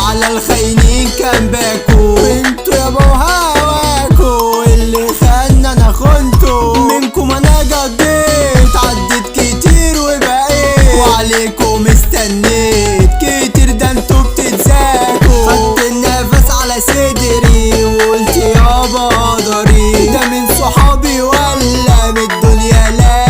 وعلى الخاينين كان باكو. انتوا يابا وهواكو اللي خلنا انا خنتو منكم. انا قضيت عديت كتير وبقيت وعليكم استنيت كتير، ده انتوا بتتزاكوا. خدت النفس على صدري وقلت يابا قدري، ده من صحابي ولا من الدنيا لا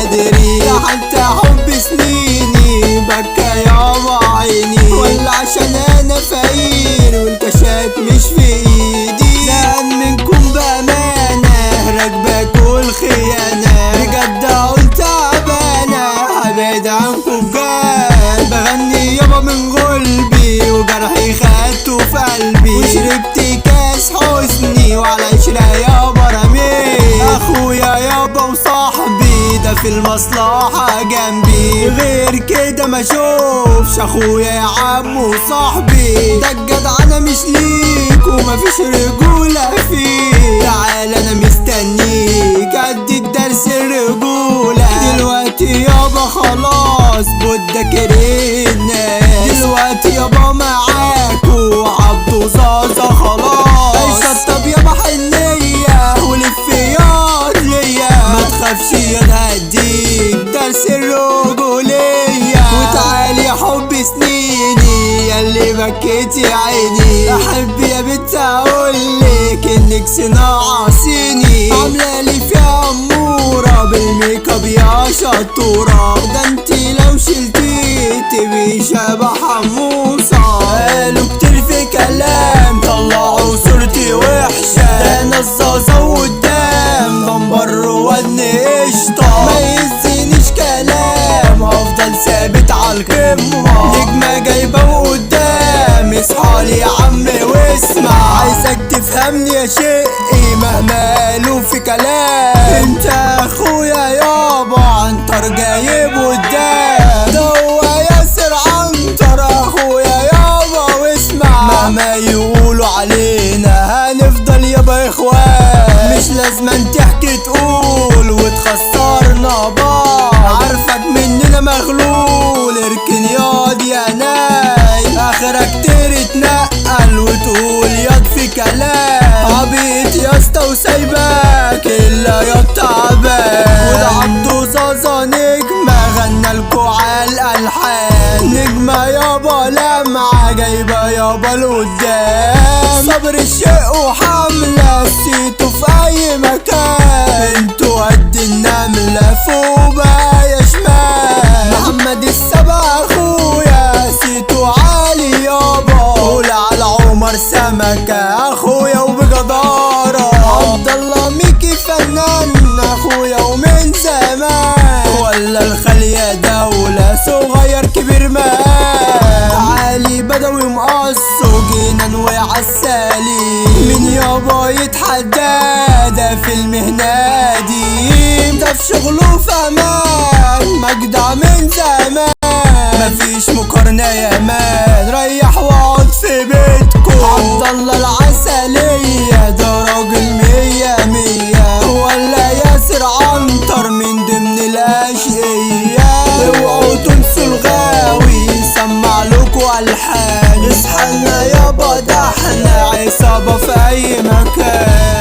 ادري. ده حتى حب سنيني بكى يابا عيني، ولا عشان انا فقير والكاشات مش في ايدي. زهقان منكم بامانه راكباكوا الخيانه، بجد قلت تعبانه هبعد عنكم بجد. بغني يابا من قلبي وجرحي خدته في قلبي، وشربت كاس حزني وعلى عشرة يابا رميت. اخويا يابا وصاحبي ده في المصلحة جنبي، غير كده ما اشوفش اخويا يا عم وصاحبي. ده الجدع انا مش ليك ومفيش رجولة فيك، تعال انا مستنيك ادي الدرس الرجولة. دلوقتي يابا خلاص بدك رينا، دلوقتي يابا معاكو عبدو زازا خلاص. هيشطب يابا حنية ولف ياض ليا، ما تخافش ياض هديك درس الرجولية. وتعالي يا حب سنيني ياللي بكيتي عيني، احب يا بنت اقولك انك صناعة صيني، عاملالي فيها امورة بالميك اب يا شطورة. ده انتي لو شلتي تبقي شبه حموصة. قالوا كتير في كلام طلعوا صورتي وحشة، ده انا الزازا قدام بمبر ودني قشطة. ما يهزنيش كلام افضل ثابت عالقمة، نجمة جايبة وقدام اصحالي يا عم واسمع. عايزك تفهمني يا شقي مهما قالوا في كلام، انت اخويا يابا عنتر جايب قدام، ده هو ياسر عنتر اخويا يابا واسمع. مهما يقولوا علينا هنفضل يابا اخوان، مش لازم تحكي تقول وتخسرنا بعض. عارفك مننا مغلول اركن ياض يا ناي، اخرك تتنقل وتقول ياض في كلام. عبيط يا اسطى وسايبك الا ياض تعبان، وده عبدو زازا نجمة غنالكوا عالالحان، نجمة يابا لمعة جايبة يابا لقدام. صبر الشيء وحملة سيتو في اي مكان، انتوا قد النملة فوق بقى يا شمال. محمد السبع اخويا سيتو عالي يابا، قول على عمر سمكة اخويا وبجدارة. عبد الله ميكي فنان اخويا ومن زمان، ولا الخلية دولة صغير كبير مان. علي بدوي مقص وجينا وعسالي، من يابا يتحدى ده في المهنة دي، ده في شغله في امان مجدع من زمان. مفيش مقارنة يا مان ريح واقعد في بيتكو. عبد الله العسلية ده راجل مية مية، ولا ياسر عنتر من ضمن الاشقية. اوعوا تنسوا الغاوي سمع لكوا الحان، اصحالنا يابا ده احنا عصابة في اي مكان.